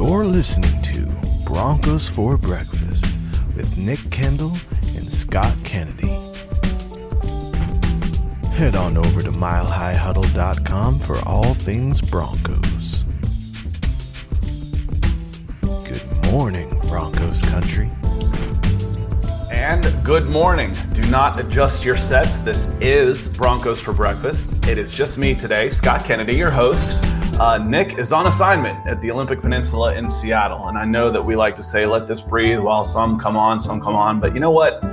You're listening to Broncos for Breakfast with Nick Kendall and Scott Kennedy. Head on over to milehighhuddle.com for all things Broncos. Good morning, Broncos country. And good morning. Do not adjust your sets. This is Broncos for Breakfast. It is just me today, Scott Kennedy, your host. Nick is on assignment at the Olympic Peninsula in Seattle. And I know that we like to say, let this breathe while some come on. But you know what?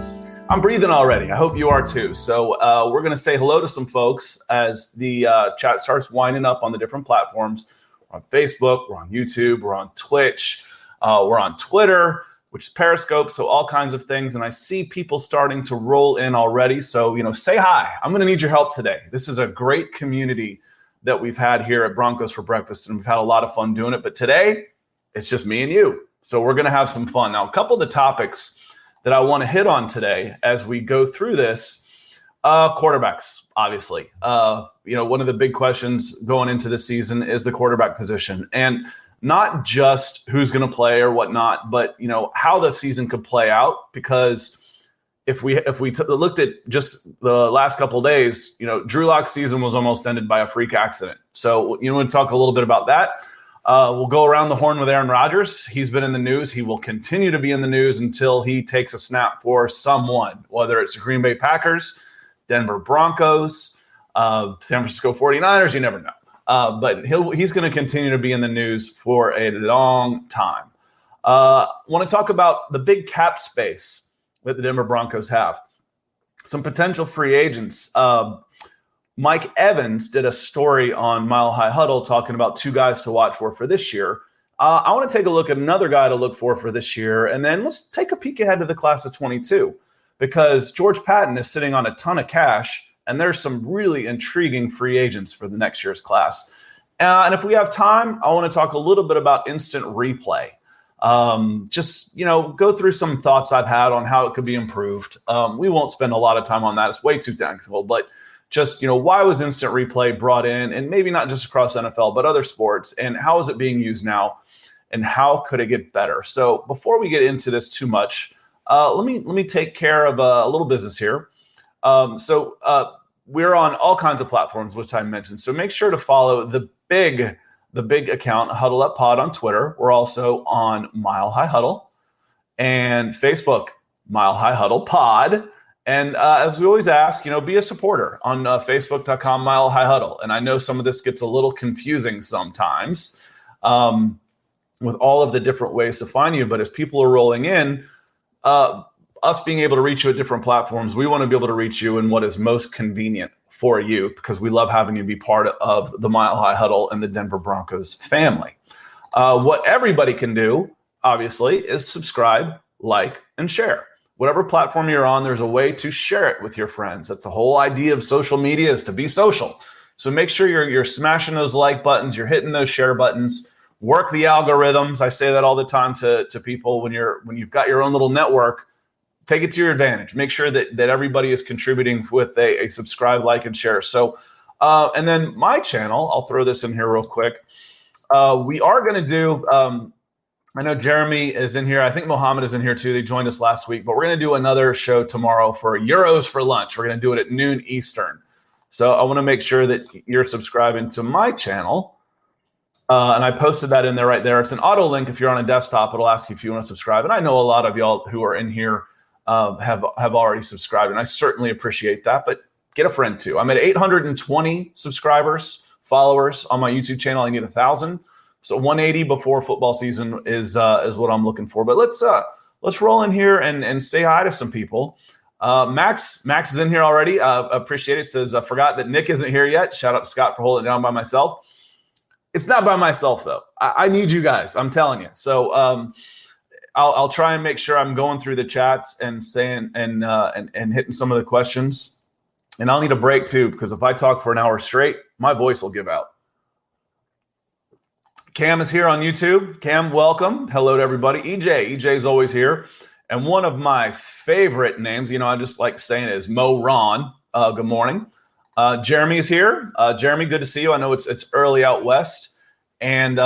I'm breathing already. I hope you are too. So we're going to say hello to some folks as the chat starts winding up on the different platforms. We're on Facebook, we're on YouTube, we're on Twitch, we're on Twitter, which is Periscope, so all kinds of things. And I see people starting to roll in already. So, say hi. I'm going to need your help today. This is a great community that we've had here at Broncos for Breakfast, and we've had a lot of fun doing it. But today, it's just me and you. So we're going to have some fun. Now, a couple of the topics that I want to hit on today as we go through this, quarterbacks, obviously. One of the big questions going into this season is the quarterback position. And not just who's going to play or whatnot, but how the season could play out. Because if we looked at just the last couple of days, Drew Lock's season was almost ended by a freak accident. So we'll talk a little bit about that. We'll go around the horn with Aaron Rodgers. He's been in the news. He will continue to be in the news until he takes a snap for someone, whether it's the Green Bay Packers, Denver Broncos, San Francisco 49ers. You never know. But he's going to continue to be in the news for a long time. Want to talk about the big cap space that the Denver Broncos have. Some potential free agents. Mike Evans did a story on Mile High Huddle talking about two guys to watch for this year. I want to take a look at another guy to look for this year, and then let's take a peek ahead to the class of 22, because George Patton is sitting on a ton of cash, and there's some really intriguing free agents for the next year's class. And if we have time, I want to talk a little bit about instant replay. Go through some thoughts I've had on how it could be improved. We won't spend a lot of time on that. It's way too technical, but just, why was instant replay brought in, and maybe not just across NFL, but other sports, and how is it being used now, and how could it get better? So before we get into this too much, let me take care of a little business here. We're on all kinds of platforms, which I mentioned. So make sure to follow the big account, Huddle Up Pod on Twitter. We're also on Mile High Huddle, and Facebook, Mile High Huddle Pod. And as we always ask, be a supporter on Facebook.com, Mile High Huddle. And I know some of this gets a little confusing sometimes with all of the different ways to find you. But as people are rolling in, us being able to reach you at different platforms, we want to be able to reach you in what is most convenient for you, because we love having you be part of the Mile High Huddle and the Denver Broncos family. What everybody can do, obviously, is subscribe, like, and share. Whatever platform you're on, there's a way to share it with your friends. That's the whole idea of social media, is to be social. So make sure you're smashing those like buttons, you're hitting those share buttons, work the algorithms. I say that all the time to people when you've got your own little network. Take it to your advantage. Make sure that everybody is contributing with a subscribe, like, and share. So, and then my channel, I'll throw this in here real quick. We are going to do, I know Jeremy is in here. I think Mohammed is in here too. They joined us last week, but we're going to do another show tomorrow for Euros for lunch. We're going to do it at noon Eastern. So I want to make sure that you're subscribing to my channel. And I posted that in there right there. It's an auto link. If you're on a desktop, it'll ask you if you want to subscribe. And I know a lot of y'all who are in here have already subscribed, and I certainly appreciate that. But get a friend too. I'm at 820 followers on my YouTube channel. I need 1,000, so 180 before football season is what I'm looking for. But let's roll in here and say hi to some people. Max is in here already. Appreciate it. Says I forgot that Nick isn't here yet. Shout out to Scott for holding it down by myself. It's not by myself though. I need you guys. I'm telling you. So. I'll try and make sure I'm going through the chats and saying and hitting some of the questions. And I'll need a break too, because if I talk for an hour straight, my voice will give out. Cam is here on YouTube. Cam, welcome. Hello to everybody. EJ is always here. And one of my favorite names, I just like saying it, is Mo Ron. Good morning. Jeremy is here. Jeremy, good to see you. I know it's early out west. And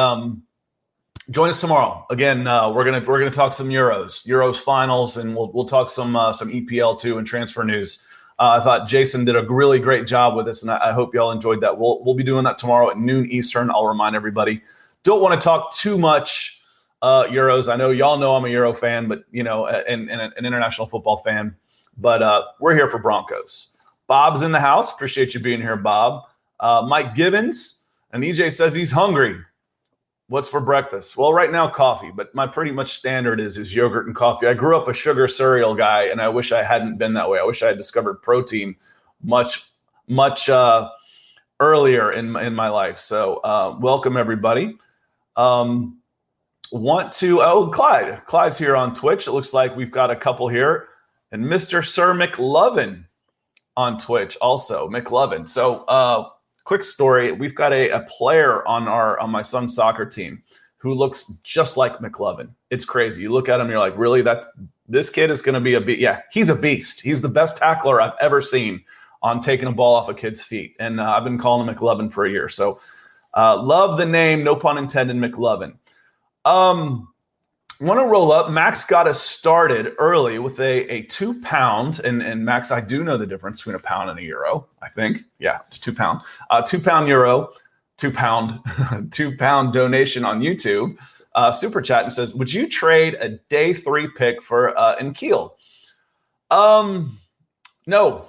Join us tomorrow. Again, we're gonna talk some Euros finals, and we'll talk some EPL too and transfer news. I thought Jason did a really great job with this, and I hope y'all enjoyed that. We'll be doing that tomorrow at noon Eastern. I'll remind everybody. Don't want to talk too much Euros. I know y'all know I'm a Euro fan, but and an international football fan. But we're here for Broncos. Bob's in the house. Appreciate you being here, Bob. Mike Givens and EJ says he's hungry. What's for breakfast? Well, right now, coffee, but my pretty much standard is yogurt and coffee. I grew up a sugar cereal guy, and I wish I hadn't been that way. I wish I had discovered protein much earlier in my life. So welcome, everybody. Clyde's here on Twitch. It looks like we've got a couple here. And Mr. Sir McLovin on Twitch also, McLovin. So quick story. We've got a player on my son's soccer team who looks just like McLovin. It's crazy. You look at him, you're like, really? This kid is going to be a beast. Yeah, he's a beast. He's the best tackler I've ever seen on taking a ball off a kid's feet. And I've been calling him McLovin for a year. So love the name, no pun intended, McLovin. Want to roll up. Max got us started early with a 2 pound, and Max, I do know the difference between a pound and a euro, I think. Yeah, just 2 pound. 2 pound euro, 2 pound, 2 pound donation on YouTube. Super chat and says, would you trade a day 3 pick for N'Keal? No,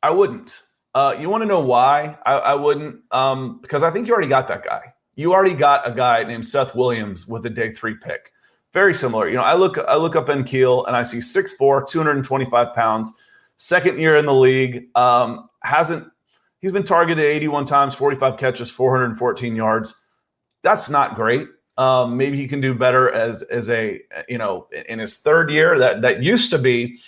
I wouldn't. You want to know why I wouldn't? Because I think you already got that guy. You already got a guy named Seth Williams with a day 3 pick. Very similar. I look up N'Keal and I see 6'4", 225 pounds, second year in the league. He's been targeted 81 times, 45 catches, 414 yards. That's not great. Maybe he can do better as a in his third year. That used to be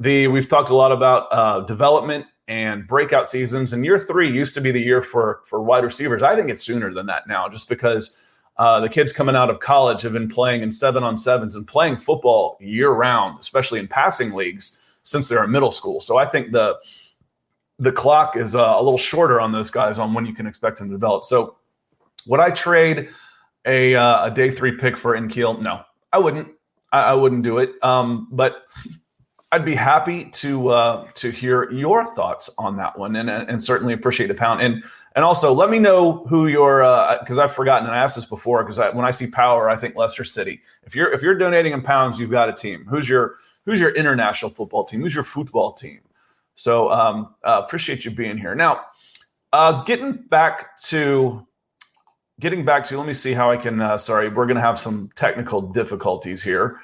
we've talked a lot about development and breakout seasons, and year 3 used to be the year for wide receivers. I think it's sooner than that now, just because the kids coming out of college have been playing in 7-on-7s and playing football year round, especially in passing leagues, since they're in middle school. So I think the clock is a little shorter on those guys on when you can expect them to develop. So would I trade a day 3 pick for N'Keal? No, I wouldn't. I wouldn't do it. But I'd be happy to hear your thoughts on that one, and certainly appreciate the pound. And also, let me know who your because I've forgotten, and I asked this before, because when I see power, I think Leicester City. If you're donating in pounds, you've got a team. Who's your international football team? Who's your football team? So appreciate you being here. Now, getting back to. Let me see how I can. Sorry, we're going to have some technical difficulties here.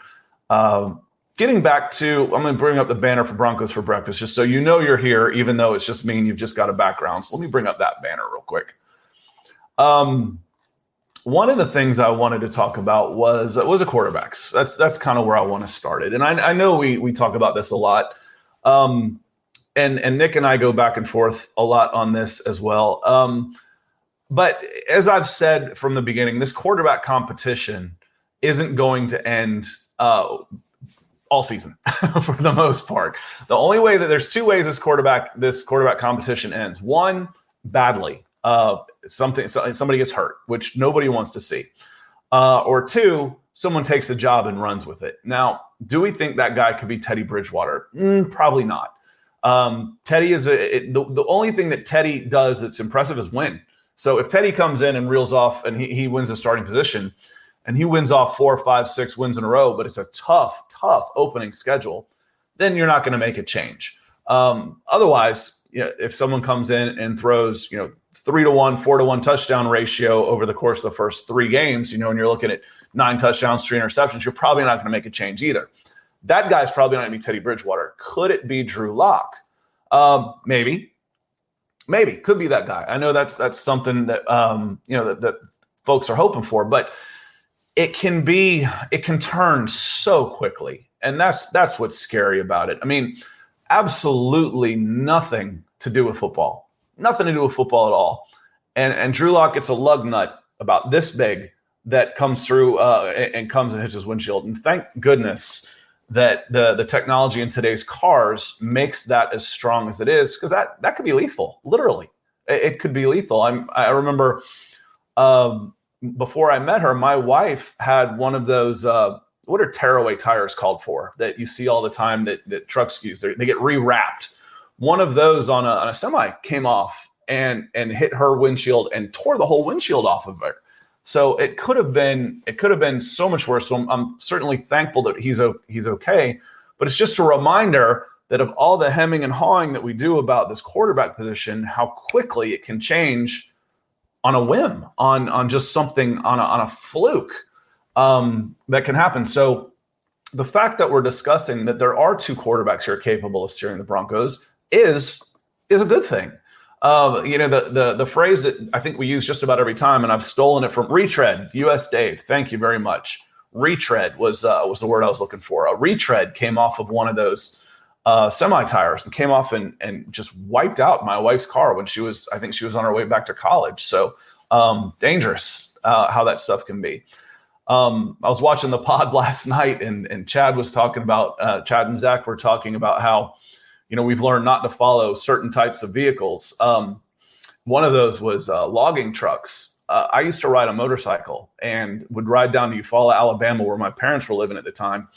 Getting back to, I'm going to bring up the banner for Broncos for Breakfast, just so you know you're here, even though it's just me and you've just got a background. So let me bring up that banner real quick. One of the things I wanted to talk about was a quarterbacks. That's kind of where I want to start it. And I know we talk about this a lot. And Nick and I go back and forth a lot on this as well. But as I've said from the beginning, this quarterback competition isn't going to end all season for the most part. The only way that there's 2 ways this quarterback competition ends. One, badly. Somebody gets hurt, which nobody wants to see. Or 2, someone takes the job and runs with it. Now, do we think that guy could be Teddy Bridgewater? Probably not. Teddy is the only thing that Teddy does that's impressive is win. So if Teddy comes in and reels off and he wins the starting position, and he wins off 4, 5, 6 wins in a row, but it's a tough opening schedule, then you're not going to make a change. Otherwise, if someone comes in and throws, 3-1, 4-1 touchdown ratio over the course of the first 3 games, and you're looking at 9 touchdowns, 3 interceptions, you're probably not going to make a change either. That guy's probably not going to be Teddy Bridgewater. Could it be Drew Lock? Maybe. Could be that guy. I know that's something that that folks are hoping for, but it can turn so quickly. And that's what's scary about it. I mean, absolutely nothing to do with football. Nothing to do with football at all. And Drew Lock gets a lug nut about this big that comes through and comes and hits his windshield. And thank goodness that the technology in today's cars makes that as strong as it is, because that could be lethal. Literally, it could be lethal. I remember before I met her, my wife had one of those, what are tearaway tires called for that you see all the time that trucks use? They get rewrapped. One of those on a semi came off and hit her windshield and tore the whole windshield off of her. So it could have been so much worse. So I'm certainly thankful that he's okay. But it's just a reminder that of all the hemming and hawing that we do about this quarterback position, how quickly it can change on a whim, on just something, on a fluke that can happen. So the fact that we're discussing that there are two quarterbacks who are capable of steering the Broncos is a good thing. The phrase that I think we use just about every time, and I've stolen it from Retread, US Dave. Thank you very much. Retread was the word I was looking for. A retread came off of one of those semi tires and came off and just wiped out my wife's car when I think she was on her way back to college. So dangerous how that stuff can be. I was watching the pod last night and Chad was talking about, Chad and Zach were talking about how, we've learned not to follow certain types of vehicles. One of those was logging trucks. I used to ride a motorcycle and would ride down to Eufaula, Alabama, where my parents were living at the time.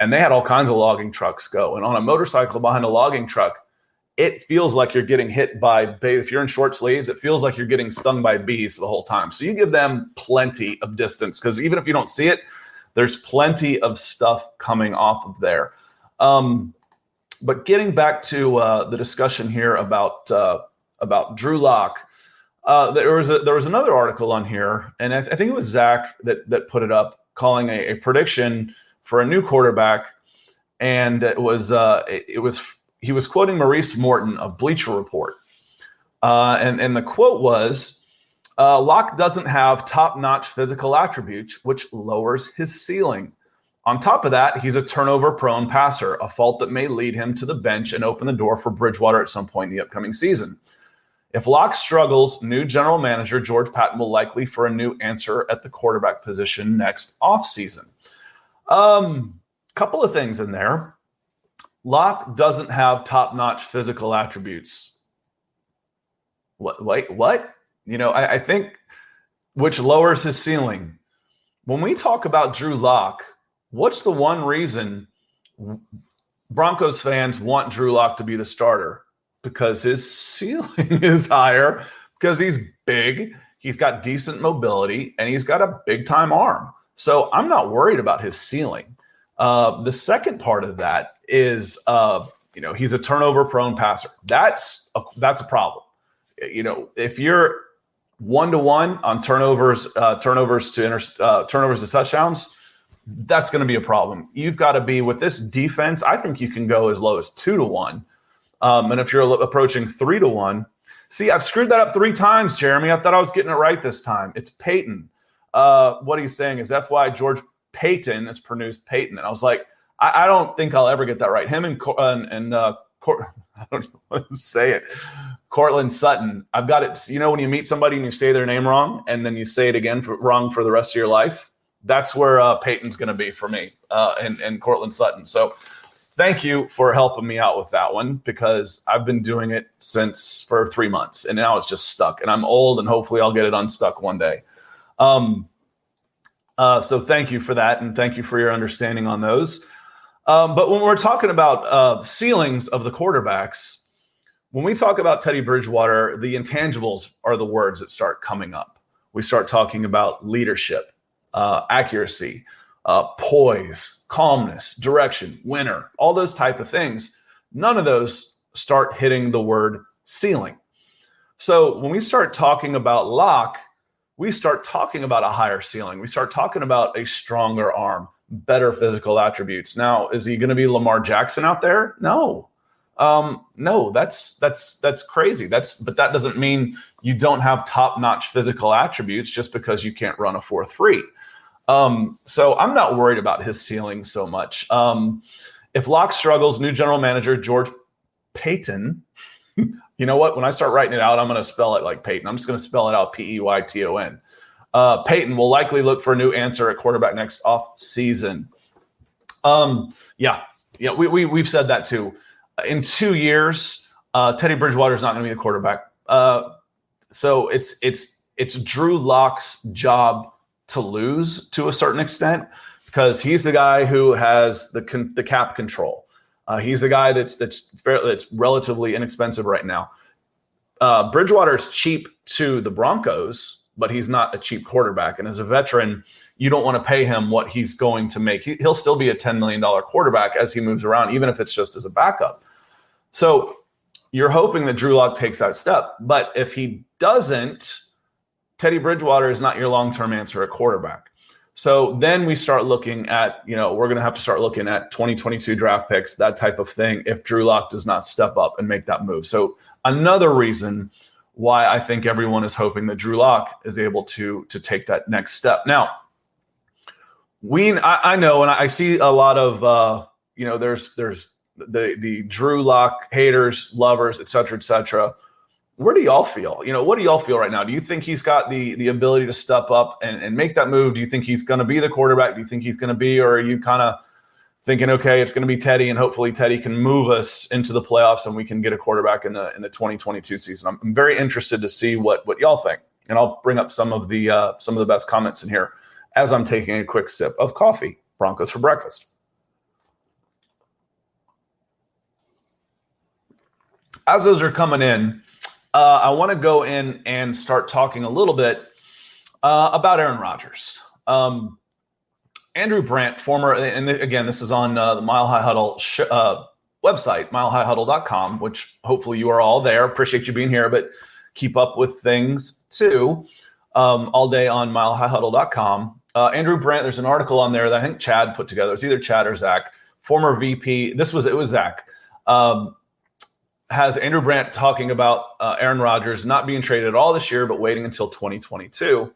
And they had all kinds of logging trucks go. And on a motorcycle behind a logging truck, it feels like you're getting hit by, if you're in short sleeves, it feels like you're getting stung by bees the whole time. So you give them plenty of distance because even if you don't see it, there's plenty of stuff coming off of there. But getting back to the discussion here about Drew Lock, there was another article on here, and I think it was Zach that put it up, calling a prediction for a new quarterback, and he was quoting Maurice Morton of Bleacher Report, and the quote was, "Lock doesn't have top-notch physical attributes, which lowers his ceiling. On top of that, he's a turnover-prone passer, a fault that may lead him to the bench and open the door for Bridgewater at some point in the upcoming season. If Lock struggles, new general manager George Patton will likely for a new answer at the quarterback position next offseason." Couple of things in there. Lock doesn't have top-notch physical attributes. What? I think which lowers his ceiling. When we talk about Drew Lock, what's the one reason Broncos fans want Drew Lock to be the starter? Because his ceiling is higher, because he's big, he's got decent mobility, and he's got a big-time arm. So I'm not worried about his ceiling. The second part of that is, he's a turnover-prone passer. That's a problem. If you're 1-to-1 on turnovers to touchdowns, that's going to be a problem. You've got to be, with this defense, I think you can go as low as 2-to-1. And if you're approaching 3-to-1, see, I've screwed that up 3 times, Jeremy. I thought I was getting it right this time. It's Peyton. What he's saying is FY George Payton is pronounced Peyton. And I was like, I don't think I'll ever get that right. Him and I don't know what to say it. Cortland Sutton. I've got it. When you meet somebody and you say their name wrong and then you say it again wrong for the rest of your life, that's where Peyton's going to be for me and Cortland Sutton. So thank you for helping me out with that one, because I've been doing it for 3 months and now it's just stuck, and I'm old and hopefully I'll get it unstuck one day. So thank you for that. And thank you for your understanding on those. But when we're talking about ceilings of the quarterbacks, when we talk about Teddy Bridgewater, the intangibles are the words that start coming up. We start talking about leadership, accuracy, poise, calmness, direction, winner, all those type of things. None of those start hitting the word ceiling. So when we start talking about Lock, we start talking about a higher ceiling. We start talking about a stronger arm, better physical attributes. Now, is he going to be Lamar Jackson out there? No. No, that's crazy. But that doesn't mean you don't have top-notch physical attributes just because you can't run a 4.3. So I'm not worried about his ceiling so much. If Lock struggles, new general manager George Payton, you know what? When I start writing it out, I'm going to spell it like Peyton. I'm just going to spell it out Peyton. Peyton will likely look for a new answer at quarterback next off season. We've said that too. In 2 years, Teddy Bridgewater is not going to be the quarterback. So it's it's Drew Lock's job to lose to a certain extent, because he's the guy who has the cap control. He's the guy that's relatively inexpensive right now. Bridgewater is cheap to the Broncos, but he's not a cheap quarterback. And as a veteran, you don't want to pay him what he's going to make. He'll still be a $10 million quarterback as he moves around, even if it's just as a backup. So you're hoping that Drew Lock takes that step. But if he doesn't, Teddy Bridgewater is not your long-term answer at quarterback. So then we start looking at, we're going to have to start looking at 2022 draft picks, that type of thing, if Drew Lock does not step up and make that move. So another reason why I think everyone is hoping that Drew Lock is able to take that next step. Now, I know, and I see a lot of, there's the Drew Lock haters, lovers, et cetera. Where do y'all feel? What do y'all feel right now? Do you think he's got the ability to step up and make that move? Do you think he's going to be the quarterback? Do you think he's going to be, or are you kind of thinking, okay, it's going to be Teddy, and hopefully Teddy can move us into the playoffs and we can get a quarterback in the 2022 season? I'm very interested to see what y'all think, and I'll bring up some of the best comments in here as I'm taking a quick sip of coffee. Broncos for breakfast. As those are coming in, I want to go in and start talking a little bit about Aaron Rodgers. Andrew Brandt, former, and again, this is on the Mile High Huddle website, milehighhuddle.com, which hopefully you are all there. Appreciate you being here, but keep up with things too all day on milehighhuddle.com. Andrew Brandt, there's an article on there that I think Chad put together. It's either Chad or Zach, former VP. It was Zach. Has Andrew Brandt talking about Aaron Rodgers not being traded at all this year, but waiting until 2022.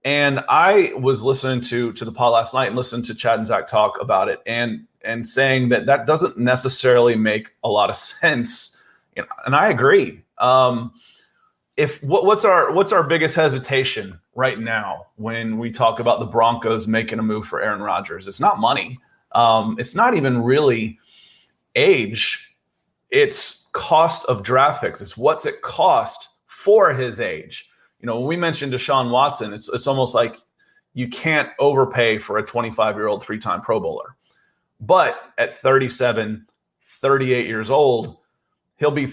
And I was listening to the pod last night and listened to Chad and Zach talk about it and saying that doesn't necessarily make a lot of sense. And I agree. What's our biggest hesitation right now when we talk about the Broncos making a move for Aaron Rodgers? It's not money. It's not even really age. It's cost of draft picks. It's what's it cost for his age. When we mentioned Deshaun Watson, it's almost like you can't overpay for a 25-year-old three-time Pro Bowler. But at 37, 38 years old, he'll be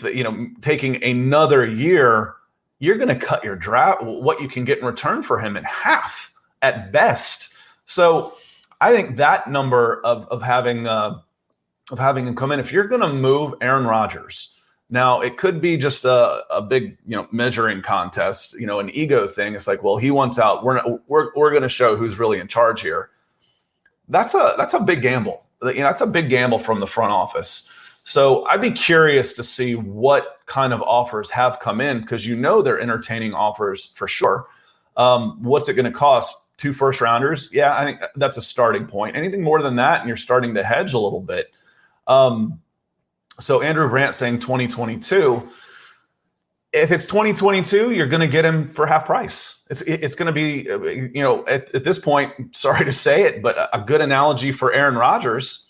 taking another year. You're going to cut your draft, what you can get in return for him, in half at best. So I think that number of having him come in, if you're going to move Aaron Rodgers, now it could be just a big measuring contest, an ego thing. It's like, well, he wants out. We're going to show who's really in charge here. That's a big gamble. That's a big gamble from the front office. So I'd be curious to see what kind of offers have come in, because they're entertaining offers for sure. What's it going to cost? 2 first-rounders? Yeah, I think that's a starting point. Anything more than that, and you're starting to hedge a little bit. So Andrew Brandt saying 2022. If it's 2022, you're going to get him for half price. It's going to be, at this point, sorry to say it, but a good analogy for Aaron Rodgers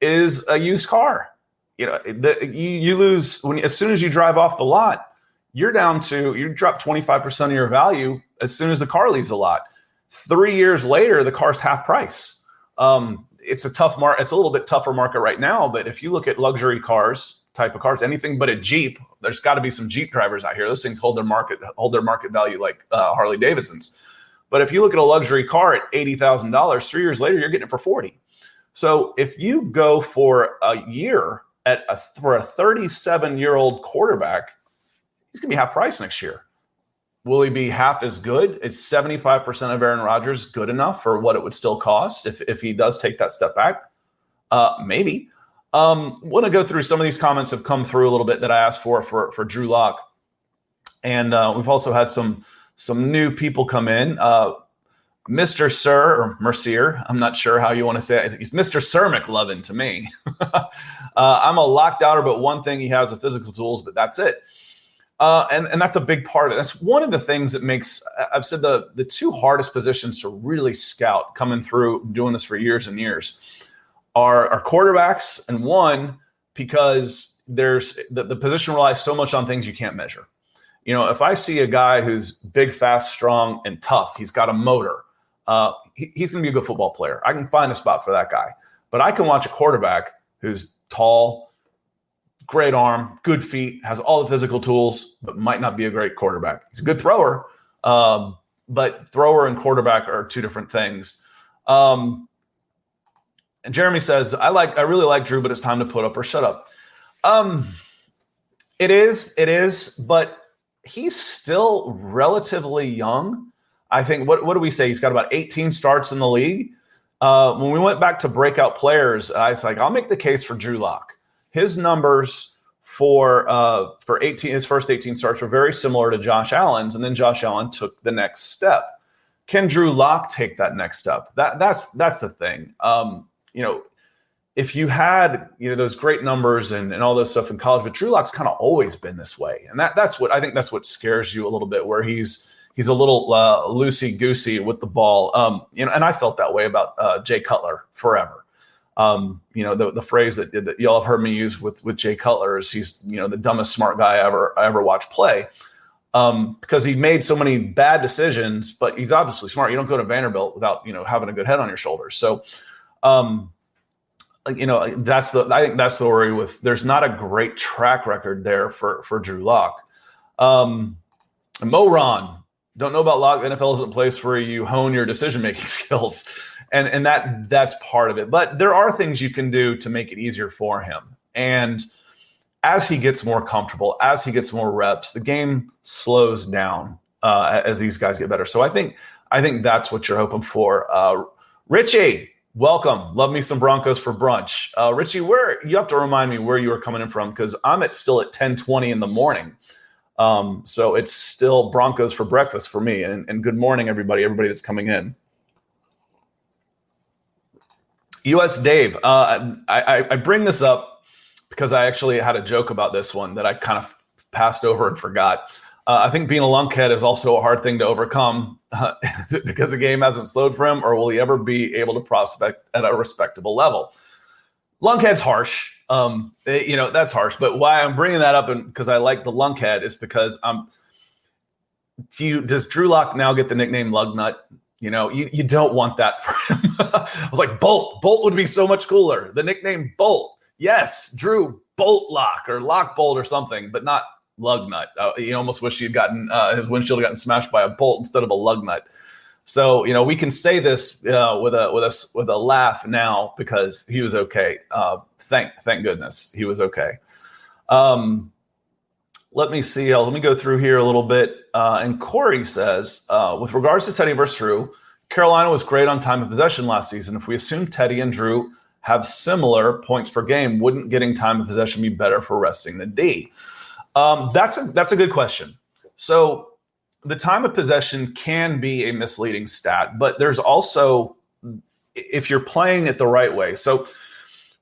is a used car. You lose as soon as you drive off the lot, you drop 25% of your value as soon as the car leaves the lot. 3 years later, the car's half price. It's a tough market. It's a little bit tougher market right now, but if you look at luxury cars, type of cars, anything but a Jeep, there's got to be some Jeep drivers out here. Those things hold their market value like Harley Davidsons. But if you look at a luxury car at $80,000, 3 years later, you're getting it for 40. So if you go for a year for a 37-year-old quarterback, he's going to be half price next year. Will he be half as good? Is 75% of Aaron Rodgers good enough for what it would still cost if he does take that step back? Maybe. Want to go through some of these comments have come through a little bit that I asked for Drew Lock. And we've also had some new people come in. Mr. Sir, or Mercier, I'm not sure how you want to say it. He's Mr. Sir McLovin to me. I'm a locked outer, but one thing he has the physical tools, but that's it. And that's a big part of it. That's one of the things that makes, I've said the two hardest positions to really scout coming through doing this for years and years are quarterbacks, and one, because there's the position relies so much on things you can't measure. If I see a guy who's big, fast, strong, and tough, he's got a motor, he's going to be a good football player. I can find a spot for that guy. But I can watch a quarterback who's tall, great arm, good feet, has all the physical tools, but might not be a great quarterback. He's a good thrower, but thrower and quarterback are two different things. And Jeremy says, I really like Drew, but it's time to put up or shut up. It is, but he's still relatively young. I think, what do we say? He's got about 18 starts in the league. When we went back to breakout players, I was like, I'll make the case for Drew Lock. His numbers for his first 18 starts were very similar to Josh Allen's, and then Josh Allen took the next step. Can Drew Lock take that next step? That's the thing. If you had those great numbers and all those stuff in college, but Drew Lock's kind of always been this way, and that's what scares you a little bit, where he's a little loosey-goosey with the ball. And I felt that way about Jay Cutler forever. The phrase that y'all have heard me use with Jay Cutler is he's the dumbest smart guy I ever watched play, because he made so many bad decisions, but he's obviously smart. You don't go to Vanderbilt without having a good head on your shoulders. So I think that's the worry with. There's not a great track record there for Drew Lock. Mo Ron. Don't know about Lock. The NFL isn't a place where you hone your decision-making skills. And that's part of it. But there are things you can do to make it easier for him. And as he gets more comfortable, as he gets more reps, the game slows down as these guys get better. So I think that's what you're hoping for. Richie, welcome. Love me some Broncos for brunch. Richie, you have to remind me where you were coming in from, because I'm still at 10:20 in the morning. So it's still Broncos for breakfast for me. And good morning, everybody that's coming in. US Dave, I bring this up because I actually had a joke about this one that I kind of passed over and forgot. I think being a lunkhead is also a hard thing to overcome. Is it because the game hasn't slowed for him, or will he ever be able to prospect at a respectable level? Lunkhead's harsh. That's harsh. But why I'm bringing that up, and because I like the lunkhead, is because does Drew Lock now get the nickname Lugnut? You don't want that for him. I was like, Bolt. Bolt would be so much cooler. The nickname Bolt. Yes, Drew Bolt Lock or Lock Bolt or something, but not Lugnut. You almost wish he'd gotten his windshield had gotten smashed by a bolt instead of a Lugnut. So we can say this with a laugh now because he was okay. Thank goodness he was okay. Let me see. Let me go through here a little bit. And Corey says, with regards to Teddy versus Drew, Carolina was great on time of possession last season. If we assume Teddy and Drew have similar points per game, wouldn't getting time of possession be better for resting the D? That's a good question. So the time of possession can be a misleading stat, but there's also, if you're playing it the right way. So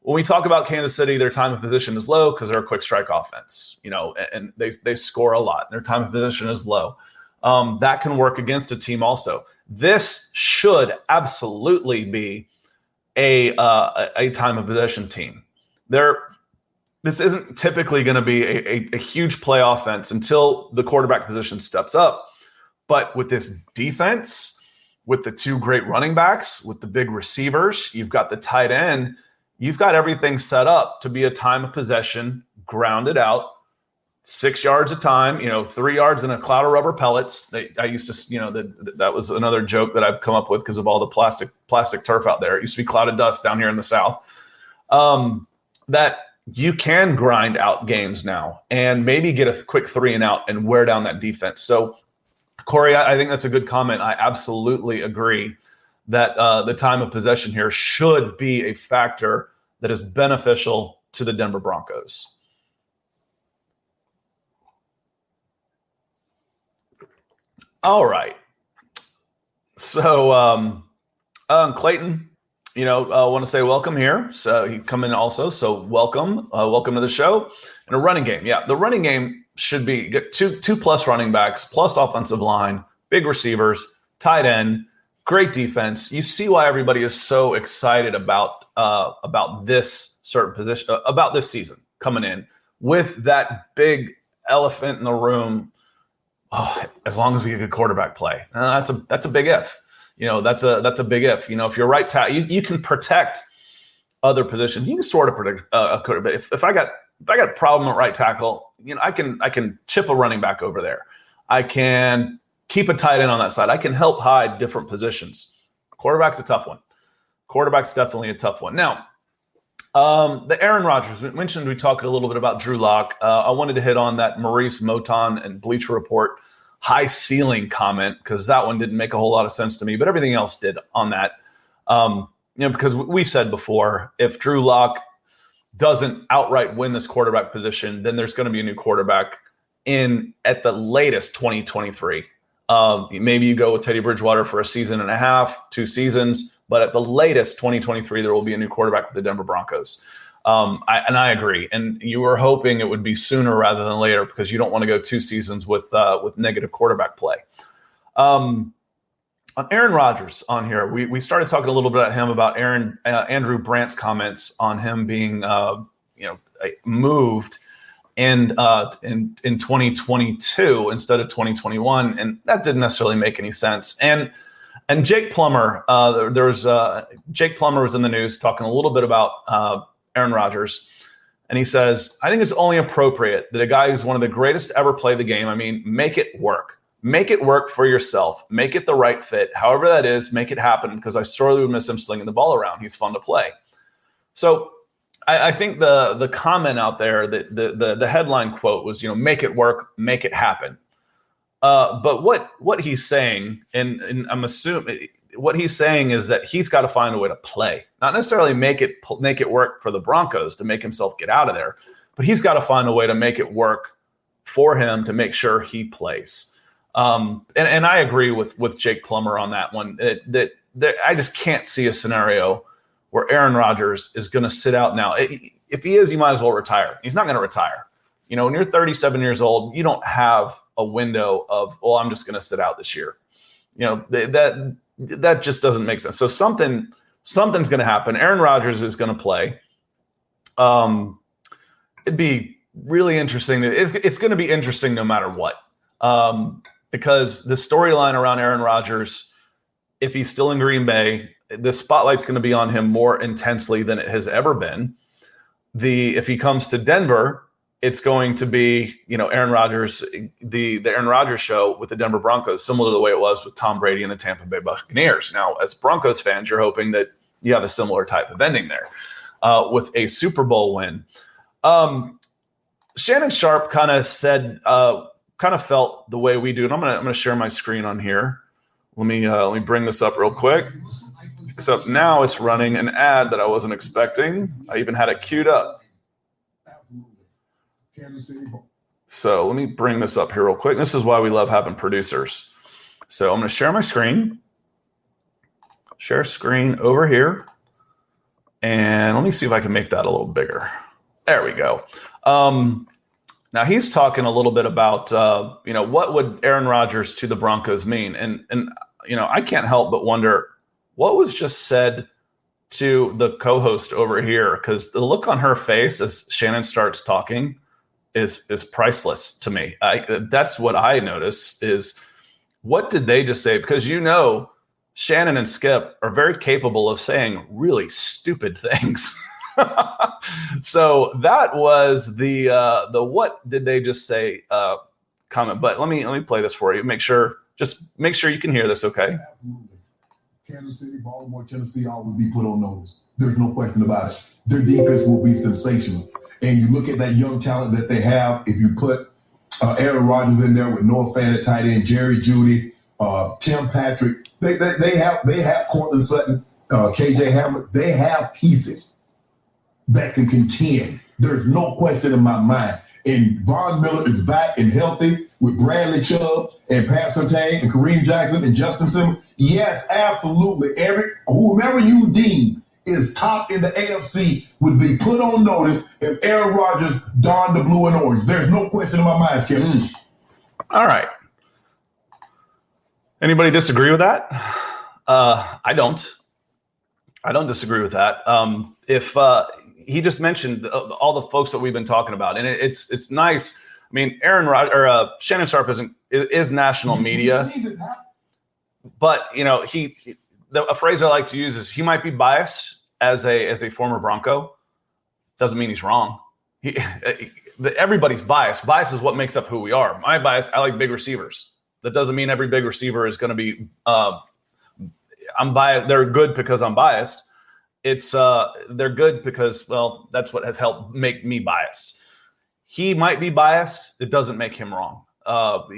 when we talk about Kansas City, their time of possession is low because they're a quick strike offense, and they score a lot. Their time of possession is low. That can work against a team also. This should absolutely be a time of possession team. This isn't typically going to be a huge play offense until the quarterback position steps up. But with this defense, with the two great running backs, with the big receivers, you've got the tight end, you've got everything set up to be a time of possession, grounded out, 6 yards a time, 3 yards in a cloud of rubber pellets. I used to, that was another joke that I've come up with because of all the plastic turf out there. It used to be cloud of dust down here in the South. That you can grind out games now and maybe get a quick 3 and out and wear down that defense. So, Corey, I think that's a good comment. I absolutely agree that the time of possession here should be a factor that is beneficial to the Denver Broncos. All right. So, Clayton, I want to say welcome here. So he come in also. So welcome to the show. And a running game. Yeah, the running game should be get two plus running backs, plus offensive line, big receivers, tight end, great defense. You see why everybody is so excited about this certain position, about this season coming in with that big elephant in the room Oh, as long as we get a good quarterback play. That's a big if. That's a big if. If you're right tackle, you can protect other positions. You can sort of predict a quarterback. If I got a problem at right tackle, I can chip a running back over there. I can keep a tight end on that side. I can help hide different positions. Quarterback's a tough one. Quarterback's definitely a tough one. Now, the Aaron Rodgers, we talked a little bit about Drew Lock. I wanted to hit on that Maurice Moton and Bleacher Report high ceiling comment, because that one didn't make a whole lot of sense to me, but everything else did on that. Because we've said before, if Drew Lock doesn't outright win this quarterback position, then there's going to be a new quarterback in at the latest 2023. Maybe you go with Teddy Bridgewater for a season and a half, 2 seasons, but at the latest 2023, there will be a new quarterback with the Denver Broncos. I agree. And you were hoping it would be sooner rather than later, because you don't want to go 2 seasons with negative quarterback play. On Aaron Rodgers on here, we started talking a little bit about him, about Andrew Brandt's comments on him being moved in 2022 instead of 2021, and that didn't necessarily make any sense. And Jake Plummer, Jake Plummer was in the news talking a little bit about Aaron Rodgers, and he says, I think it's only appropriate that a guy who's one of the greatest to ever play the game, make it work. Make it work for yourself. Make it the right fit. However that is, make it happen, because I sorely would miss him slinging the ball around. He's fun to play. So I think the comment out there, the headline quote was, make it work, make it happen. But what he's saying, and I'm assuming what he's saying is that he's got to find a way to play, not necessarily make it work for the Broncos to make himself get out of there, but he's got to find a way to make it work for him to make sure he plays. And I agree with Jake Plummer on that one. That I just can't see a scenario where Aaron Rodgers is going to sit out now. If he is, he might as well retire. He's not going to retire. When you're 37 years old, you don't have a window of, well, I'm just going to sit out this year. That just doesn't make sense. So something's going to happen. Aaron Rodgers is going to play. It'd be really interesting. It's going to be interesting no matter what. Because the storyline around Aaron Rodgers, if he's still in Green Bay, the spotlight's going to be on him more intensely than it has ever been. If he comes to Denver, it's going to be, Aaron Rodgers, the Aaron Rodgers show with the Denver Broncos, similar to the way it was with Tom Brady and the Tampa Bay Buccaneers. Now, as Broncos fans, you're hoping that you have a similar type of ending there with a Super Bowl win. Shannon Sharp kind of said, kind of felt the way we do, and I'm gonna share my screen on here. Let me bring this up real quick. Except now it's running an ad that I wasn't expecting. I even had it queued up. So let me bring this up here real quick. This is why we love having producers. So I'm going to share my screen. Share screen over here. And let me see if I can make that a little bigger. There we go. Now he's talking a little bit about, what would Aaron Rodgers to the Broncos mean? And I can't help but wonder what was just said to the co-host over here, because the look on her face as Shannon starts talking is priceless to me. That's what I notice is, what did they just say? Because Shannon and Skip are very capable of saying really stupid things. So that was the what did they just say comment. But let me play this for you. Make sure you can hear this, okay? Absolutely. Kansas City, Baltimore, Tennessee, all would be put on notice. There's no question about it. Their defense will be sensational. And you look at that young talent that they have. If you put Aaron Rodgers in there with Noah Fant at tight end, Jerry Jeudy, Tim Patrick, they have Cortland Sutton, KJ Hamler. They have pieces that can contend. There's no question in my mind. And Von Miller is back and healthy with Bradley Chubb and Pat Surtain and Kareem Jackson and Justin Simmons. Yes, absolutely. Whomever you deem is top in the AFC would be put on notice if Aaron Rodgers donned the blue and orange. There's no question in my mind, Skip. All right. Anybody disagree with that? I don't disagree with that. If he just mentioned all the folks that we've been talking about, and it's nice. mean, Shannon Sharpe is national media, but a phrase I like to use is he might be biased as a former Bronco. Doesn't mean he's wrong. Everybody's biased. Bias is what makes up who we are. My bias, I like big receivers. That doesn't mean every big receiver is going to be. I'm biased. They're good because I'm biased. They're good because, well, that's what has helped make me biased. He might be biased. It doesn't make him wrong.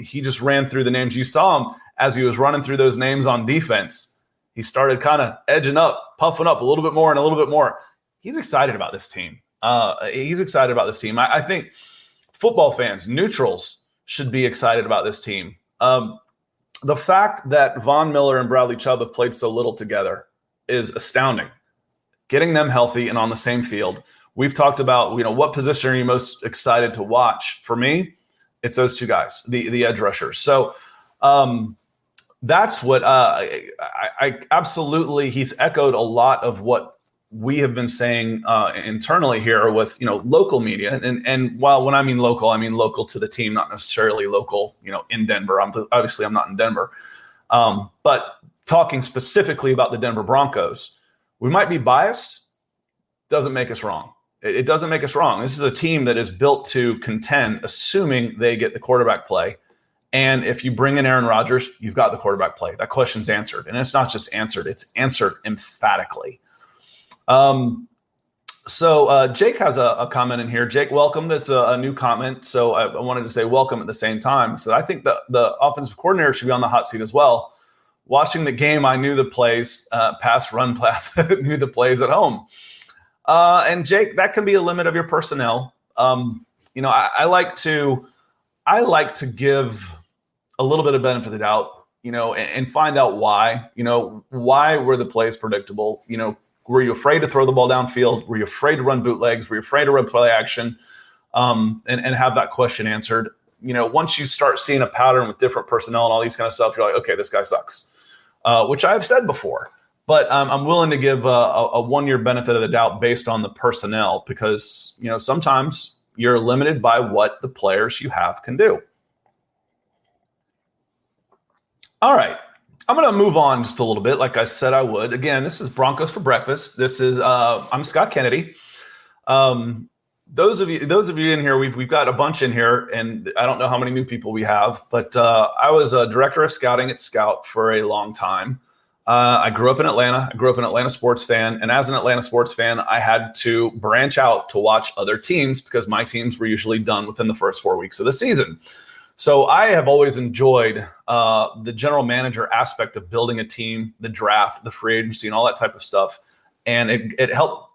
He just ran through the names. You saw him as he was running through those names on defense. He started kind of edging up, puffing up a little bit more and a little bit more. He's excited about this team. I think football fans, neutrals, should be excited about this team. The fact that Von Miller and Bradley Chubb have played so little together is astounding. Getting them healthy and on the same field. We've talked about, what position are you most excited to watch? For me, it's those two guys, the edge rushers. So that's what I absolutely, he's echoed a lot of what we have been saying internally here with, local media. And while when I mean local to the team, not necessarily local, in Denver. Obviously I'm not in Denver. But talking specifically about the Denver Broncos, we might be biased. Doesn't make us wrong. It doesn't make us wrong. This is a team that is built to contend, assuming they get the quarterback play. And if you bring in Aaron Rodgers, you've got the quarterback play. That question's answered. And it's not just answered, it's answered emphatically. So Jake has a comment in here. Jake, welcome. That's a new comment. So I wanted to say welcome at the same time. So I think the offensive coordinator should be on the hot seat as well. Watching the game, I knew the plays, pass, run, pass, knew the plays at home. And Jake, that can be a limit of your personnel. I like to give a little bit of benefit of the doubt, and find out why, why were the plays predictable? Were you afraid to throw the ball downfield? Were you afraid to run bootlegs? Were you afraid to run play action? And have that question answered. Once you start seeing a pattern with different personnel and all these kind of stuff, you're like, okay, this guy sucks, which I've said before. But I'm willing to give a 1 year benefit of the doubt based on the personnel because, sometimes you're limited by what the players you have can do. All right. I'm going to move on just a little bit, like I said I would. Again, this is Broncos for Breakfast. This is I'm Scott Kennedy. Those of you in here, we've got a bunch in here, and I don't know how many new people we have, but I was a director of scouting at Scout for a long time. I grew up in Atlanta. I grew up an Atlanta sports fan, and as an Atlanta sports fan, I had to branch out to watch other teams because my teams were usually done within the first 4 weeks of the season. So I have always enjoyed the general manager aspect of building a team, the draft, the free agency, and all that type of stuff. And it helped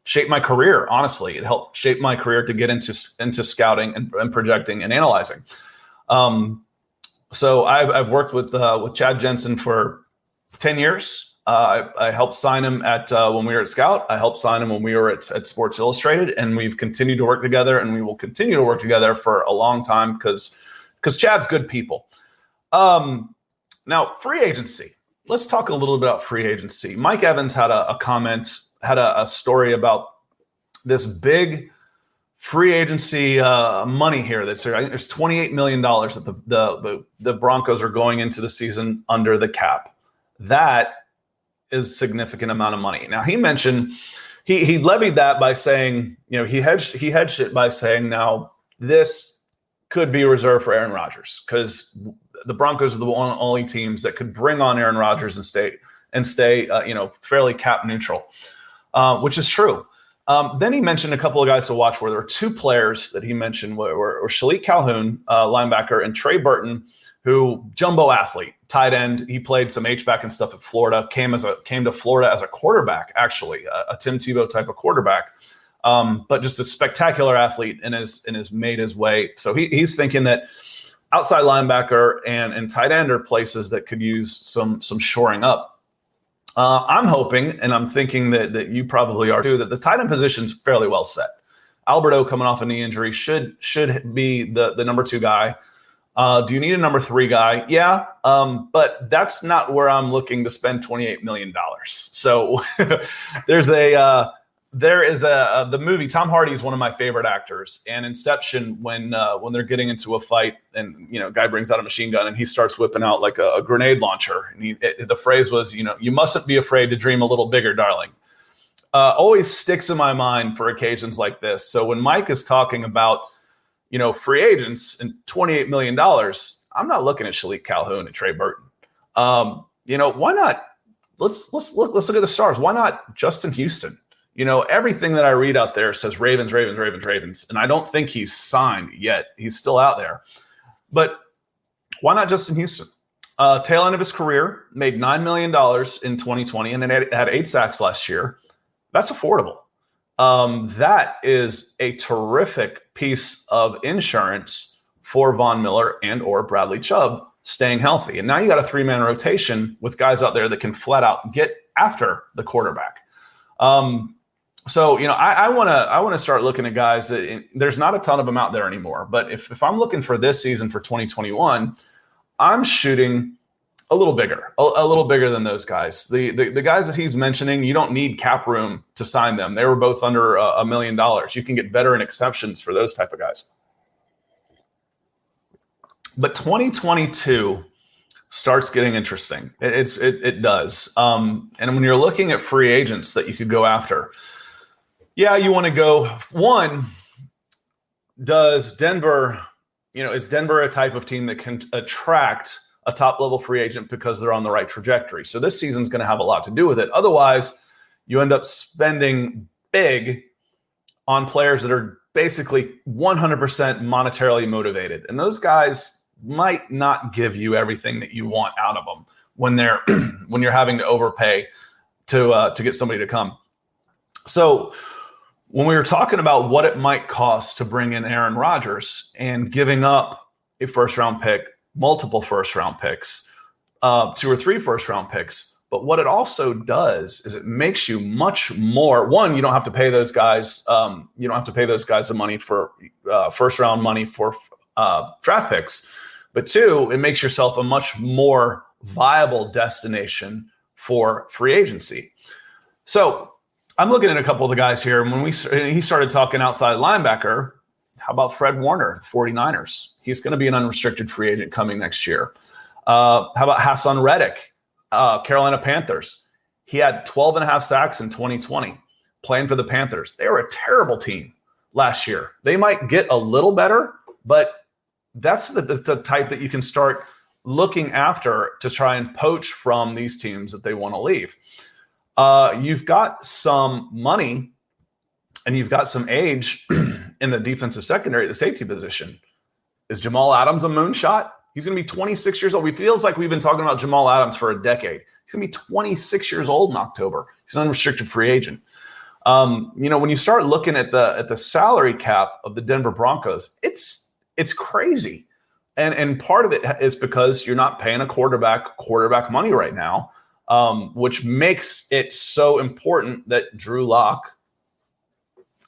shape my career, honestly. It helped shape my career to get into scouting and projecting and analyzing. So I've worked with Chad Jensen for 10 years. I helped sign him at when we were at Scout. I helped sign him when we were at Sports Illustrated. And we've continued to work together, and we will continue to work together for a long time because Chad's good people. Now, free agency. Let's talk a little bit about free agency. Mike Evans had a comment, had a story about this big free agency money here. I think there's $28 million that the Broncos are going into the season under the cap. That is a significant amount of money. Now, he mentioned he levied that by saying, he hedged it by saying, now this could be reserved for Aaron Rodgers because the Broncos are the only teams that could bring on Aaron Rodgers and stay fairly cap neutral, which is true. Then he mentioned a couple of guys to watch for. There were two players that he mentioned were Shalik Calhoun, linebacker, and Trey Burton, who jumbo athlete, tight end. He played some H-back and stuff at Florida, came to Florida as a quarterback, actually, a Tim Tebow type of quarterback. But just a spectacular athlete and has made his way. So he's thinking that outside linebacker and tight end are places that could use some shoring up. I'm hoping, and I'm thinking that you probably are too, that the tight end position's fairly well set. Alberto coming off a knee injury should be the number 2 guy. Do you need a number 3 guy? Yeah, but that's not where I'm looking to spend $28 million. So there's there is the movie. Tom Hardy is one of my favorite actors, and Inception, when they're getting into a fight, and guy brings out a machine gun and he starts whipping out like a grenade launcher, and the phrase was, you mustn't be afraid to dream a little bigger, darling. Always sticks in my mind for occasions like this. So when Mike is talking about free agents and $28 million, I'm not looking at Shalik Calhoun and Trey Burton. Why not? Let's look at the stars. Why not Justin Houston? Everything that I read out there says Ravens, and I don't think he's signed yet. He's still out there. But why not Justin Houston? Tail end of his career, made $9 million in 2020, and then had 8 sacks last year. That's affordable. That is a terrific piece of insurance for Von Miller and or Bradley Chubb staying healthy. And now you got a 3-man rotation with guys out there that can flat out get after the quarterback. So I want to start looking at guys that there's not a ton of them out there anymore. But if I'm looking for this season for 2021, I'm shooting a little bigger than those guys. The guys that he's mentioning, you don't need cap room to sign them. They were both under $1 million. You can get veteran exceptions for those type of guys. But 2022 starts getting interesting. It does. And when you're looking at free agents that you could go after, you want to go. One, does Denver, is Denver a type of team that can attract a top-level free agent because they're on the right trajectory? So this season's going to have a lot to do with it. Otherwise, you end up spending big on players that are basically 100% monetarily motivated. And those guys might not give you everything that you want out of them when you're having to overpay to get somebody to come. So when we were talking about what it might cost to bring in Aaron Rodgers and giving up a first-round pick, multiple first-round picks, 2 or 3 first-round picks, but what it also does is it makes you much more. One, you don't have to pay those guys. You don't have to pay those guys the money for first-round money for draft picks. But 2, it makes yourself a much more viable destination for free agency. So I'm looking at a couple of the guys here. And when he started talking outside linebacker, how about Fred Warner, 49ers? He's going to be an unrestricted free agent coming next year. How about Hassan Reddick, Carolina Panthers? He had 12.5 sacks in 2020 playing for the Panthers. They were a terrible team last year. They might get a little better, but that's the type that you can start looking after to try and poach from these teams that they want to leave. You've got some money and you've got some age in the defensive secondary, the safety position. Is Jamal Adams a moonshot? He's going to be 26 years old. It feels like we've been talking about Jamal Adams for a decade. He's going to be 26 years old in October. He's an unrestricted free agent. When you start looking at the salary cap of the Denver Broncos, it's crazy. And part of it is because you're not paying a quarterback money right now, which makes it so important that Drew Lock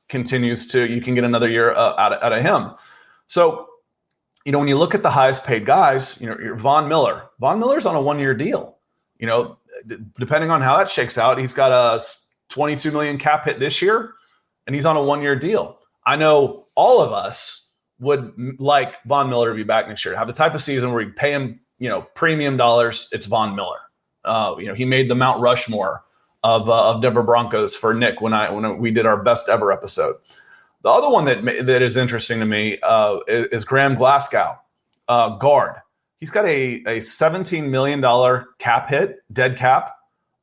continues you can get another year out of him. So, when you look at the highest paid guys, you're Von Miller. Von Miller's on a 1-year deal. Depending on how that shakes out, he's got a $22 million cap hit this year, and he's on a 1-year deal. I know all of us would like Von Miller to be back next year, to have the type of season where you pay him, premium dollars. It's Von Miller. He made the Mount Rushmore of Denver Broncos for Nick when we did our best ever episode. The other one that is interesting to me is Graham Glasgow, guard. He's got a $17 million cap hit, dead cap,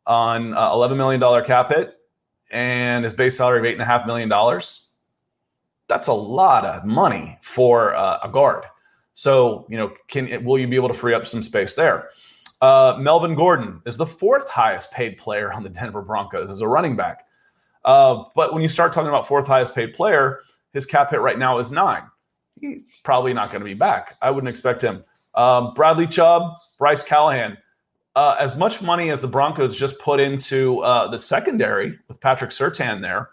on $11 million cap hit, and his base salary of $8.5 million. That's a lot of money for a guard. So, will you be able to free up some space there? Melvin Gordon is the 4th highest paid player on the Denver Broncos as a running back. But when you start talking about 4th highest paid player, his cap hit right now is 9. He's probably not going to be back. I wouldn't expect him. Bradley Chubb, Bryce Callahan. As much money as the Broncos just put into the secondary with Patrick Surtain there,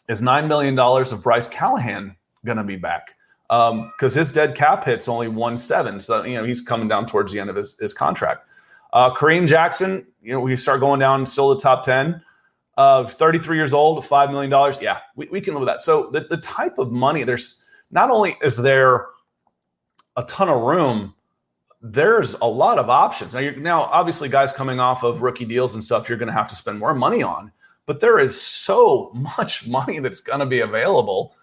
is $9 million of Bryce Callahan going to be back? Because his dead cap hit's only 1.7. So, he's coming down towards the end of his contract. Kareem Jackson, we start going down still the top 10. 33 years old, $5 million. Yeah, we can live with that. So the type of money, there's not only is there a ton of room, there's a lot of options. Now, obviously, guys coming off of rookie deals and stuff, you're going to have to spend more money on. But there is so much money that's going to be available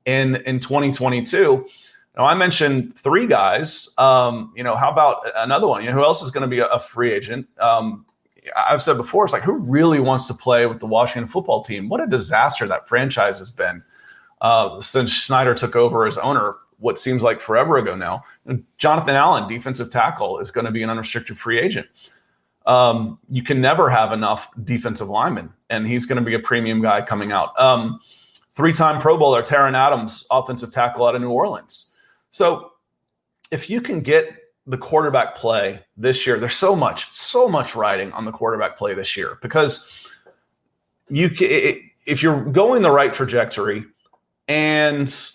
in 2022. Now, I mentioned 3 guys. How about another one? Who else is going to be a free agent? I've said before, it's like, who really wants to play with the Washington football team? What a disaster that franchise has been since Snyder took over as owner, what seems like forever ago now. Jonathan Allen, defensive tackle, is going to be an unrestricted free agent. You can never have enough defensive linemen, and he's going to be a premium guy coming out. 3-time Pro Bowler Taron Adams, offensive tackle out of New Orleans. So if you can get the quarterback play this year, there's so much riding on the quarterback play this year, because if you're going the right trajectory and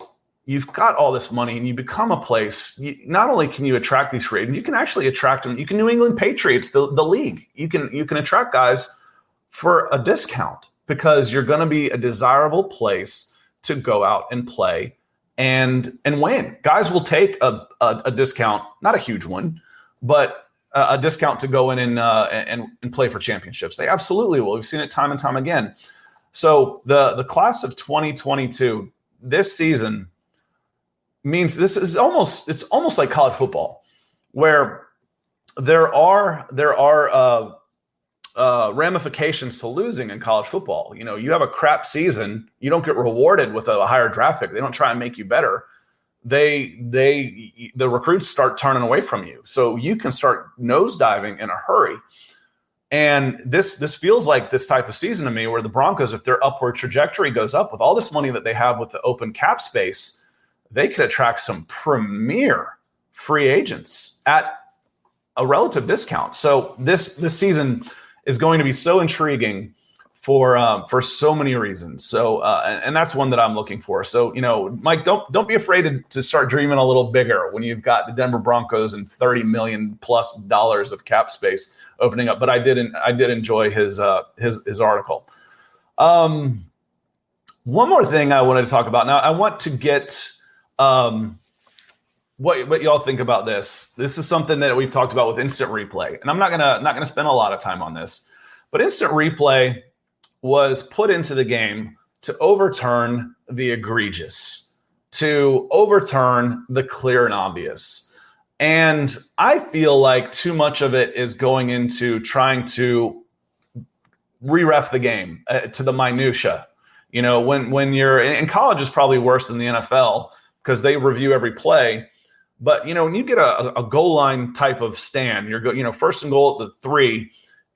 you've got all this money and you become a place, not only can you attract these free agents, you can actually attract them. You can New England Patriots, the league. You can attract guys for a discount, because you're going to be a desirable place to go out and play and win. Guys will take a discount, not a huge one, but a discount to go in and play for championships. They absolutely will. We've seen it time and time again. So the class of 2022 this season means it's almost like college football, where there are ramifications to losing in college football. You have a crap season, you don't get rewarded with a higher draft pick. They don't try and make you better. The recruits start turning away from you, so you can start nosediving in a hurry. And this feels like this type of season to me, where the Broncos, if their upward trajectory goes up with all this money that they have with the open cap space, they could attract some premier free agents at a relative discount. So this season is going to be so intriguing for so many reasons. So and that's one that I'm looking for. So Mike, don't be afraid to start dreaming a little bigger when you've got the Denver Broncos and $30 million plus of cap space opening up. But I did enjoy his article. One more thing I wanted to talk about. Now I want to get what y'all think about this. This is something that we've talked about with instant replay, and I'm not gonna spend a lot of time on this, but instant replay was put into the game to overturn the egregious, to overturn the clear and obvious. And I feel like too much of it is going into trying to re-ref the game to the minutia. When you're in college, is probably worse than the NFL, because they review every play. But, when you get a goal line type of stand, you're first and goal at the 3,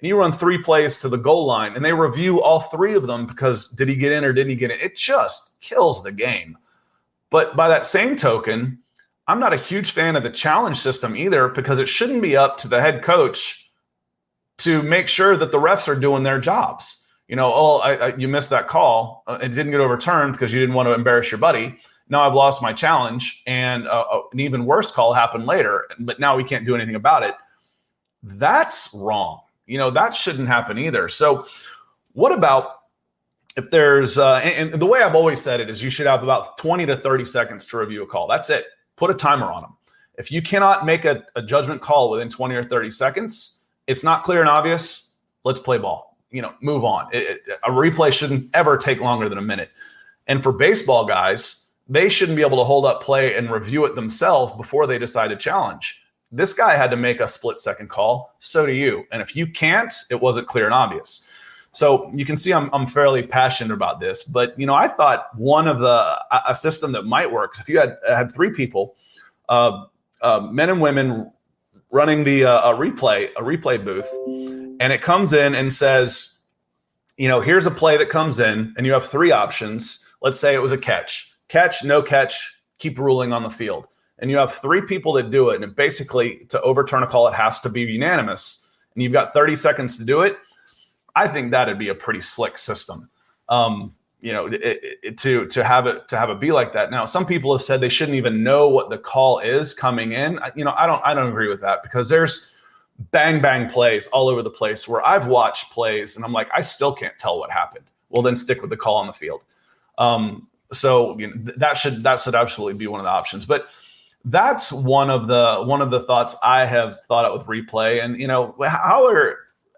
and you run 3 plays to the goal line, and they review all 3 of them because did he get in or didn't he get in? It just kills the game. But by that same token, I'm not a huge fan of the challenge system either, because it shouldn't be up to the head coach to make sure that the refs are doing their jobs. You missed that call. It didn't get overturned because you didn't want to embarrass your buddy. Now I've lost my challenge, and an even worse call happened later, but now we can't do anything about it. That's wrong. That shouldn't happen either. So what about if there's and the way I've always said it is you should have about 20 to 30 seconds to review a call. That's it. Put a timer on them. If you cannot make a judgment call within 20 or 30 seconds, it's not clear and obvious. Let's play ball. Move on. A replay shouldn't ever take longer than a minute. And for baseball guys, they shouldn't be able to hold up play and review it themselves before they decide to challenge. This guy had to make a split-second call. So do you. And if you can't, it wasn't clear and obvious. So you can see I'm fairly passionate about this. But, I thought one of a system that might work, if you had 3 people, men and women running the a replay booth, and it comes in and says, here's a play that comes in, and you have 3 options. Let's say it was a catch, no catch, keep ruling on the field. And you have 3 people that do it. And basically, to overturn a call, it has to be unanimous. And you've got 30 seconds to do it. I think that'd be a pretty slick system. To have it be like that. Now, some people have said they shouldn't even know what the call is coming in. I don't agree with that, because there's bang, bang plays all over the place where I've watched plays and I'm like, I still can't tell what happened. Well, then stick with the call on the field. So that should absolutely be one of the options. But that's one of the thoughts I have thought out with replay. And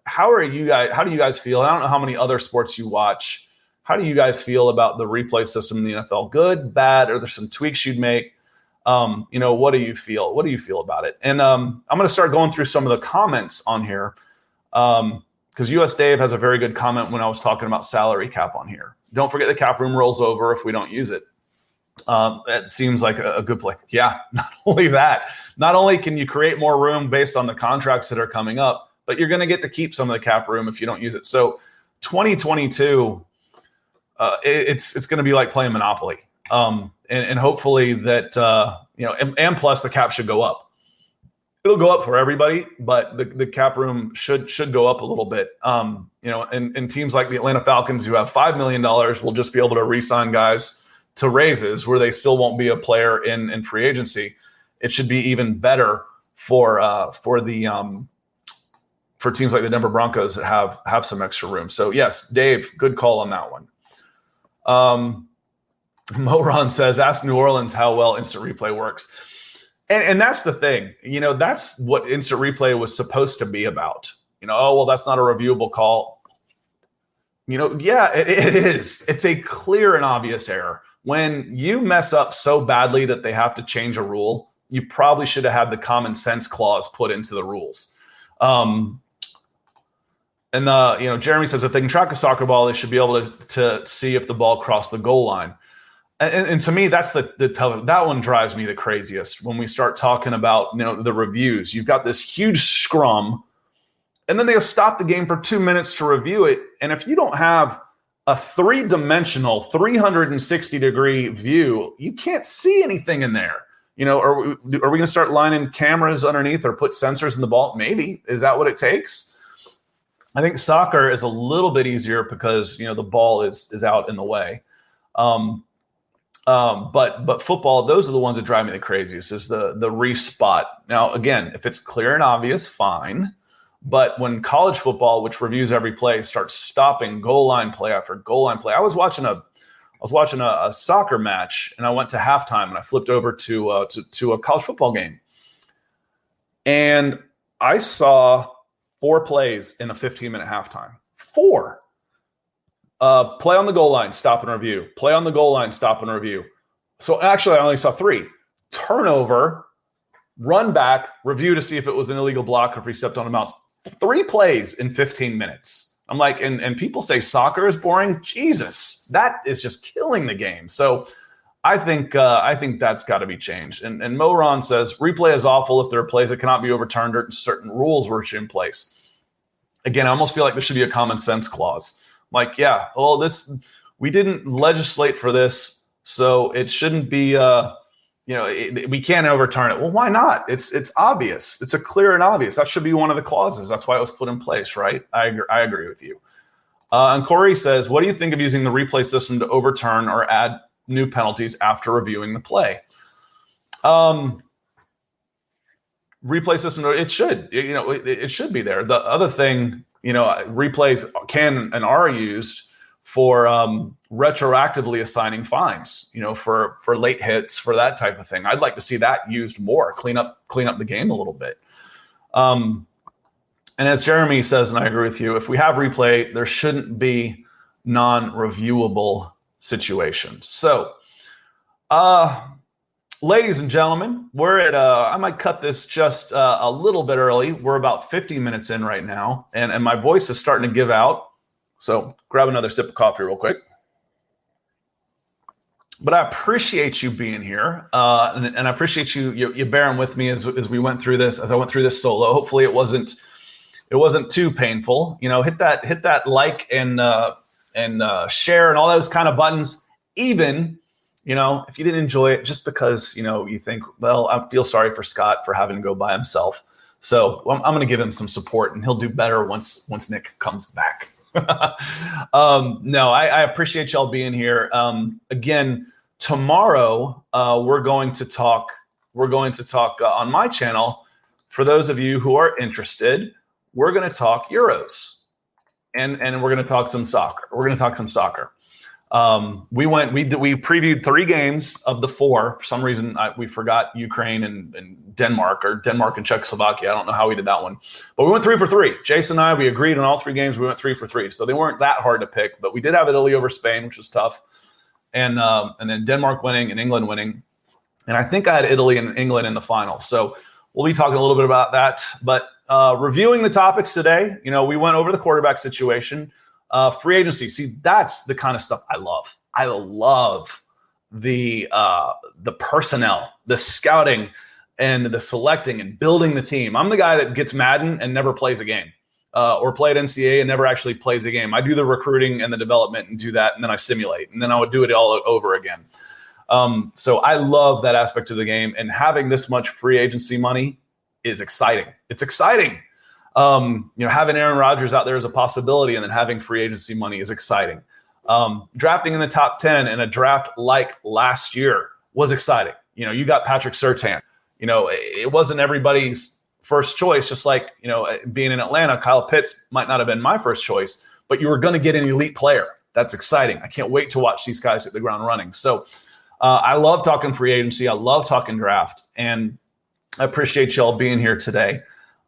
how do you guys feel? I don't know how many other sports you watch. How do you guys feel about the replay system in the NFL? Good, bad, or there's some tweaks you'd make? What do you feel? What do you feel about it? And I'm going to start going through some of the comments on here because US Dave has a very good comment when I was talking about salary cap on here. Don't forget the cap room rolls over if we don't use it. That seems like a good play. Yeah, not only that, not only can you create more room based on the contracts that are coming up, but you're going to get to keep some of the cap room if you don't use it. So 2022, it's going to be like playing Monopoly. And hopefully that, and plus the cap should go up. It'll go up for everybody, but the cap room should go up a little bit. And teams like the Atlanta Falcons who have $5 million will just be able to re-sign guys to raises where they still won't be a player in free agency. It should be even better for teams like the Denver Broncos that have some extra room. So yes, Dave, good call on that one. Moron says, ask New Orleans how well instant replay works. And that's the thing, that's what instant replay was supposed to be about. That's not a reviewable call. Yeah, it is. It's a clear and obvious error. When you mess up so badly that they have to change a rule, you probably should have had the common sense clause put into the rules. And Jeremy says if they can track a soccer ball, they should be able to see if the ball crossed the goal line. And to me, that's that one drives me the craziest when we start talking about the reviews. You've got this huge scrum, and then they'll stop the game for 2 minutes to review it. And if you don't have a 3-dimensional, 360-degree view, you can't see anything in there. Are we going to start lining cameras underneath or put sensors in the ball? Maybe. Is that what it takes? I think soccer is a little bit easier because the ball is out in the way. But football, those are the ones that drive me the craziest, is the respot. Now, again, if it's clear and obvious, fine. But when college football, which reviews every play, starts stopping goal line play after goal line play, I was watching a soccer match, and I went to halftime, and I flipped over to a college football game, and I saw 4 plays in a 15-minute halftime. 4. Play on the goal line, stop and review. Play on the goal line, stop and review. So actually, I only saw 3. Turnover, run back, review to see if it was an illegal block or if he stepped on a mouse. 3 plays in 15 minutes. I'm like, and people say soccer is boring. Jesus, that is just killing the game. So I think that's got to be changed. And Moron says replay is awful if there are plays that cannot be overturned or certain rules were in place. Again, I almost feel like there should be a common sense clause. Like, yeah, well, we didn't legislate for this, so it shouldn't be. We can't overturn it. Well, why not? It's obvious. It's a clear and obvious. That should be one of the clauses. That's why it was put in place, right? I agree with you. And Corey says, what do you think of using the replay system to overturn or add new penalties after reviewing the play? Replay system, it should. It should be there. The other thing, replays can and are used for retroactively assigning fines, for late hits, for that type of thing. I'd like to see that used more, clean up the game a little bit. And as Jeremy says, and I agree with you, if we have replay, there shouldn't be non-reviewable situations. So, ladies and gentlemen, we're at, I might cut this just a little bit early. We're about 50 minutes in right now, and my voice is starting to give out. So grab another sip of coffee real quick. But I appreciate you being here, and I appreciate you bearing with me as we went through this, as I went through this solo. Hopefully it wasn't too painful. Hit that like and share and all those kind of buttons, even if you didn't enjoy it, just because you think, well, I feel sorry for Scott for having to go by himself. So I'm going to give him some support, and he'll do better once Nick comes back. No, I appreciate y'all being here. Again, tomorrow we're going to talk on my channel for those of you who are interested, we're going to talk Euros, and we're going to talk some soccer. We previewed 3 games of the 4. For some reason, we forgot Ukraine and Denmark, or Denmark and Czechoslovakia. I don't know how we did that one, but we went 3 for 3. Jason and I, we agreed on all 3 games. We went 3 for 3, so they weren't that hard to pick. But we did have Italy over Spain, which was tough, and then Denmark winning and England winning. And I think I had Italy and England in the final. So we'll be talking a little bit about that. But reviewing the topics today, we went over the quarterback situation, free agency. See, that's the kind of stuff I love. I love the personnel, the scouting, and the selecting and building the team. I'm the guy that gets Madden and never plays a game, or played NCAA and never actually plays a game. I do the recruiting and the development and do that, and then I simulate, and then I would do it all over again. So I love that aspect of the game, and having this much free agency money is exciting. It's exciting. Having Aaron Rodgers out there is a possibility, and then having free agency money is exciting. Drafting in the top 10 in a draft like last year was exciting. You got Patrick Surtain. It wasn't everybody's first choice, just like, being in Atlanta, Kyle Pitts might not have been my first choice, but you were going to get an elite player. That's exciting. I can't wait to watch these guys hit the ground running. So I love talking free agency. I love talking draft, and I appreciate y'all being here today.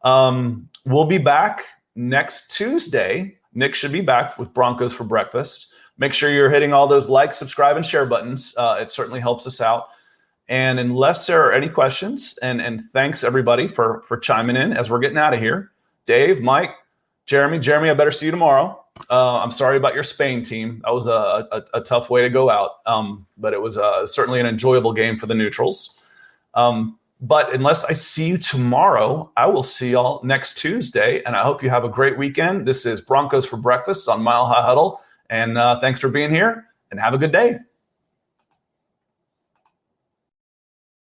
We'll be back next Tuesday. Nick should be back with Broncos for breakfast. Make sure you're hitting all those like, subscribe, and share buttons. It certainly helps us out. And unless there are any questions, and thanks everybody for chiming in as we're getting out of here. Dave, Mike, Jeremy, I better see you tomorrow. I'm sorry about your Spain team. That was a tough way to go out, but it was certainly an enjoyable game for the neutrals. But unless I see you tomorrow, I will see y'all next Tuesday, and I hope you have a great weekend. This is Broncos for Breakfast on Mile High Huddle, and thanks for being here, and have a good day.